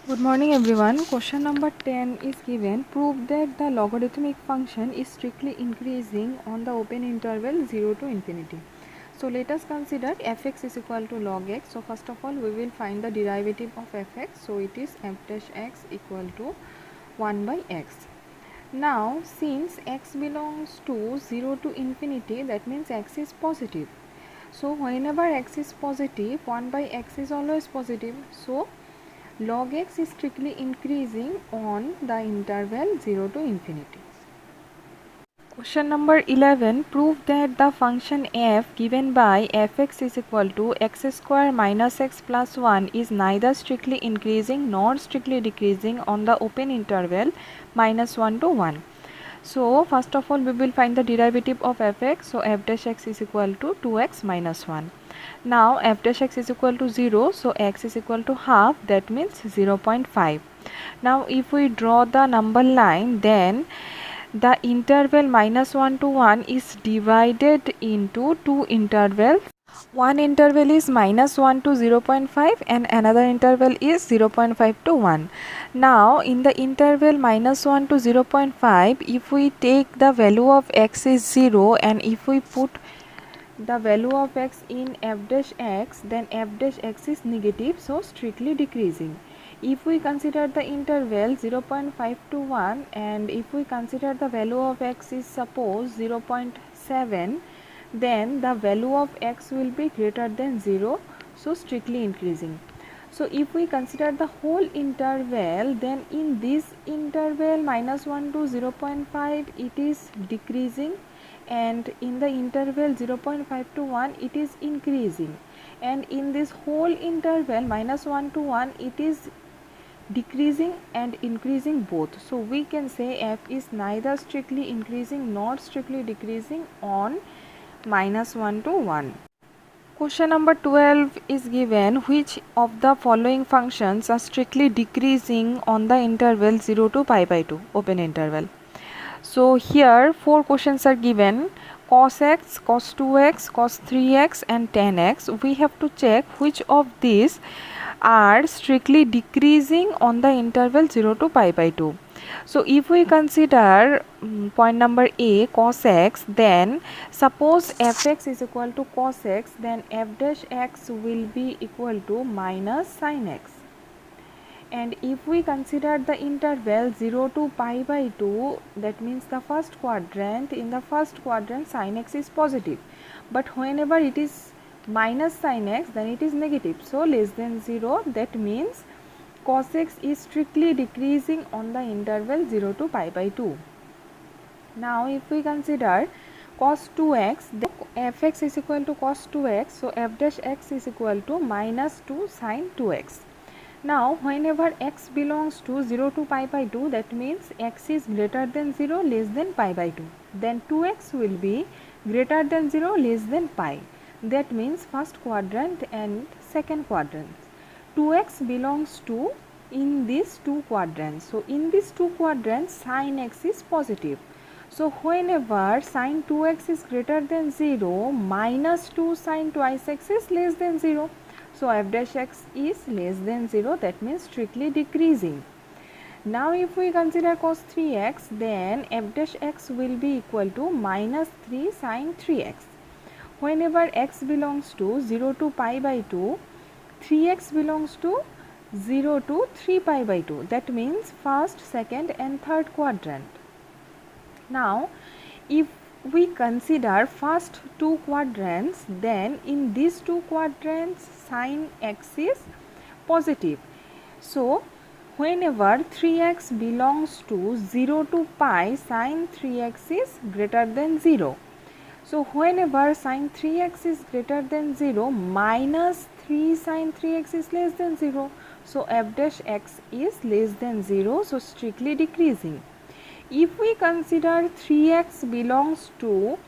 Good morning everyone. Question number 10 is given. Prove that the logarithmic function is strictly increasing on the open interval 0 to infinity. So let us consider fx is equal to log x. So first of all we will find the derivative of fx. So it is f dash x equal to 1 by x. Now since x belongs to 0 to infinity, that means x is positive. So whenever x is positive, 1 by x is always positive. So log x is strictly increasing on the interval 0 to infinity. Question number 11. Prove that the function f given by fx is equal to x square minus x plus 1 is neither strictly increasing nor strictly decreasing on the open interval minus 1 to 1. So first of all we will find the derivative of fx. So f dash x is equal to 2x minus 1. Now f dash x is equal to 0, so x is equal to half, that means 0.5. Now if we draw the number line, then the interval minus 1 to 1 is divided into two intervals. One interval is minus 1 to 0.5 and another interval is 0.5 to 1. Now in the interval minus 1 to 0.5, if we take the value of x is 0 and if we put the value of x in f dash x, then f dash x is negative, so strictly decreasing. If we consider the interval 0.5 to 1 and if we consider the value of x is suppose 0.7, then the value of x will be greater than 0, so strictly increasing. So if we consider the whole interval, then in this interval minus 1 to 0.5 it is decreasing, and in the interval 0.5 to 1 it is increasing, and in this whole interval minus 1 to 1 it is decreasing and increasing both. So we can say f is neither strictly increasing nor strictly decreasing on minus 1 to 1. Question number 12 is given. Which of the following functions are strictly decreasing on the interval 0 to pi by 2 open interval? So here four questions are given: cos x, cos 2x, cos 3x and tan x. We have to check which of these are strictly decreasing on the interval 0 to pi by 2. So if we consider point number A, cos x, then suppose fx is equal to cos x, then f dash x will be equal to minus sin x. And if we consider the interval 0 to pi by 2, that means the first quadrant, in the first quadrant sin x is positive, but whenever it is minus sin x, then it is negative, so less than 0, that means cos x is strictly decreasing on the interval 0 to pi by 2. Now if we consider cos 2x, then fx is equal to cos 2x, so f dash x is equal to minus 2 sin 2x. Now whenever x belongs to 0 to pi by 2, that means x is greater than 0, less than pi by 2, then 2x will be greater than 0, less than pi. That means first quadrant and second quadrant. 2x belongs to in these two quadrants. So in these two quadrants sin x is positive. So whenever sin 2x is greater than 0, minus 2 sin twice x is less than 0. So f dash x is less than 0, that means strictly decreasing. Now if we consider cos 3x, then f dash x will be equal to minus 3 sin 3x. Whenever x belongs to 0 to pi by 2, 3x belongs to 0 to 3 pi by 2, that means first, second and third quadrant. Now if we consider first two quadrants, then in these two quadrants sin x is positive. So whenever 3x belongs to 0 to pi, sin 3x is greater than 0. So whenever sin 3x is greater than 0, minus 3 sin 3x is less than 0. So f dash x is less than 0, so strictly decreasing. If we consider 3x belongs to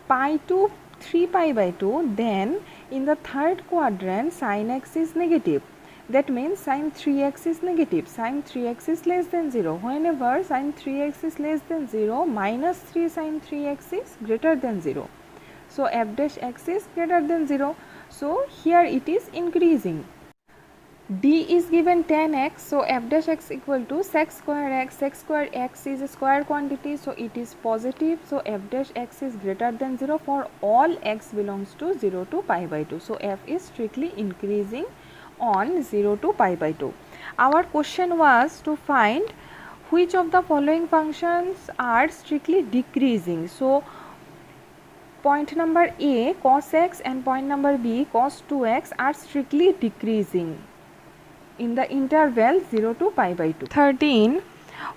pi to 3 pi by 2, then in the third quadrant sin x is negative. That means sin 3x is negative, sin 3x is less than 0. Whenever sin 3x is less than 0, minus 3 sin 3x is greater than 0. So f dash x is greater than 0. So here it is increasing. D is given 10x, so f dash x equal to sec square x. Sec square x is a square quantity, so it is positive. So f dash x is greater than 0 for all x belongs to 0 to pi by 2. So f is strictly increasing on 0 to pi by 2. Our question was to find which of the following functions are strictly decreasing. So point number A cos x and point number B cos 2x are strictly decreasing in the interval 0 to pi by 2. 13.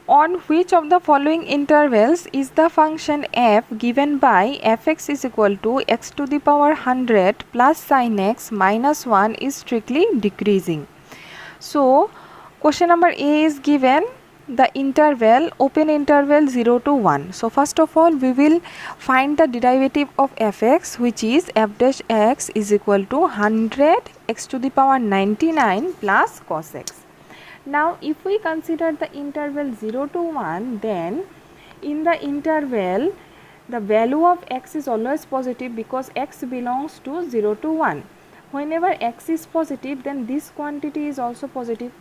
On which of the following intervals is the function f given by fx is equal to x to the power 100 plus sin x minus 1 is strictly decreasing? So, question number A is given the interval, open interval 0 to 1. So, first of all we will find the derivative of fx, which is f dash x is equal to 100 x to the power 99 plus cos x. Now, if we consider the interval 0 to 1, then in the interval the value of x is always positive because x belongs to 0 to 1. Whenever x is positive, then this quantity is also positive.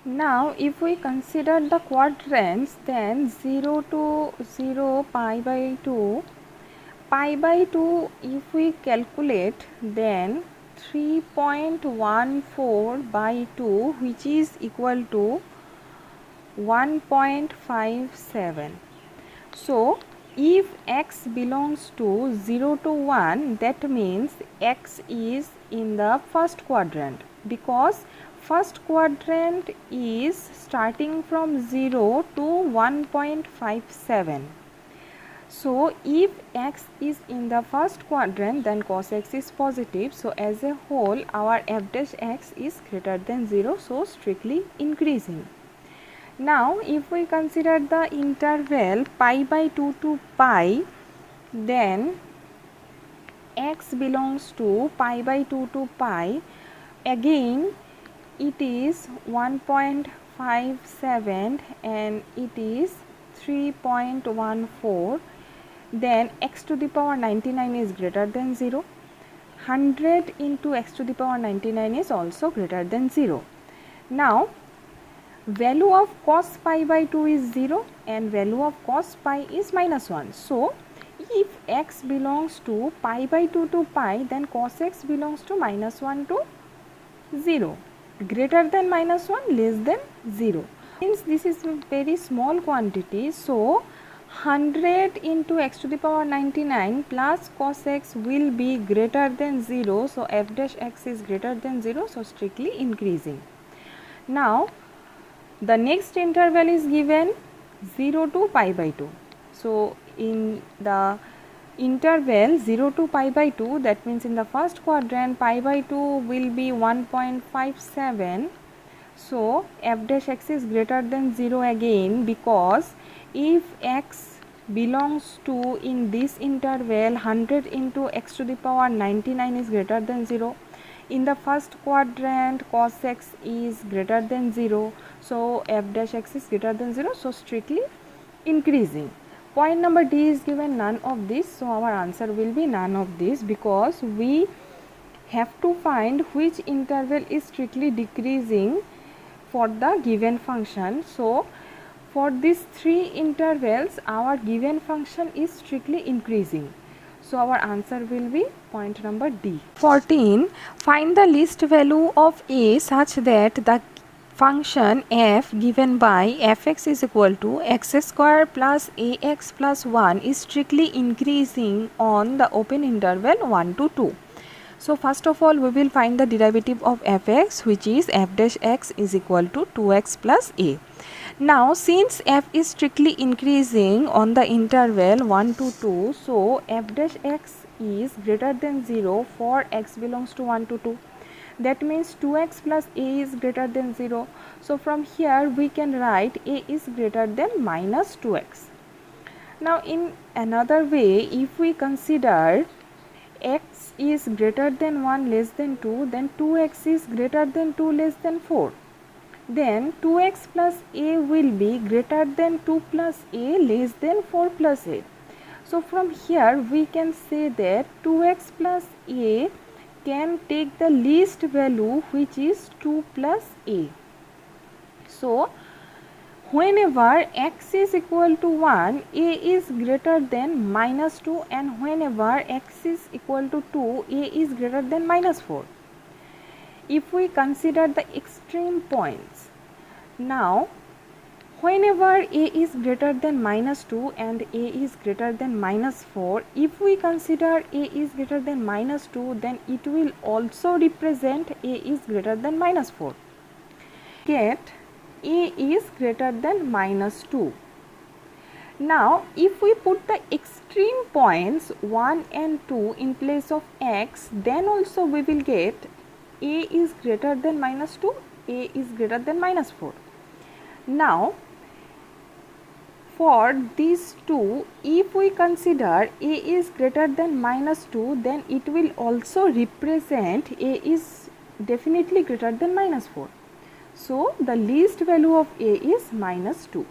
Now, if we consider the quadrants, then 0 to 0, pi by 2, if we calculate, then 3.14 by 2, which is equal to 1.57. So, if x belongs to 0 to 1, that means x is in the first quadrant, because first quadrant is starting from 0 to 1.57. So, if x is in the first quadrant, then cos x is positive. So, as a whole our f dash x is greater than 0, so strictly increasing. Now, if we consider the interval pi by 2 to pi, then x belongs to pi by 2 to pi. Again, it is 1.57 and it is 3.14. Then x to the power 99 is greater than 0. 100 into x to the power 99 is also greater than 0. Now, value of cos pi by 2 is 0 and value of cos pi is minus 1. So, if x belongs to pi by 2 to pi, then cos x belongs to minus 1 to 0. Greater than minus 1, less than 0. Since this is a very small quantity, so 100 into x to the power 99 plus cos x will be greater than 0. So, f dash x is greater than 0, so strictly increasing. Now, the next interval is given 0 to pi by 2. So, in the interval 0 to pi by 2, that means in the first quadrant pi by 2 will be 1.57. So, f dash x is greater than 0 again, because if x belongs to in this interval 100 into x to the power 99 is greater than 0. In the first quadrant cos x is greater than 0. So, f dash x is greater than 0, so strictly increasing. Point number D is given none of this, so our answer will be none of this, because we have to find which interval is strictly decreasing for the given function. So, for these three intervals our given function is strictly increasing. So, our answer will be point number D. 14. Find the least value of a such that the function f given by fx is equal to x square plus ax plus 1 is strictly increasing on the open interval 1 to 2. So, first of all we will find the derivative of fx, which is f dash x is equal to 2x plus a. Now, since f is strictly increasing on the interval 1 to 2, so f dash x is greater than 0 for x belongs to 1 to 2. That means 2x plus a is greater than 0. So, from here we can write a is greater than minus 2x. Now, in another way, if we consider x is greater than 1 less than 2, then 2x is greater than 2 less than 4. Then 2x plus a will be greater than 2 plus a less than 4 plus a. So, from here we can say that 2x plus a can take the least value, which is 2 plus a. So whenever x is equal to 1, a is greater than minus 2, and whenever x is equal to 2, a is greater than minus 4. If we consider the extreme points, now whenever a is greater than minus 2 and a is greater than minus 4, if we consider a is greater than minus 2, then it will also represent a is greater than minus 4. Get a is greater than minus 2. Now if we put the extreme points 1 and 2 in place of x, then also we will get a is greater than minus 2, a is greater than minus 4. Now for these two, if we consider a is greater than minus 2, then it will also represent a is definitely greater than minus 4. So the least value of a is minus 2.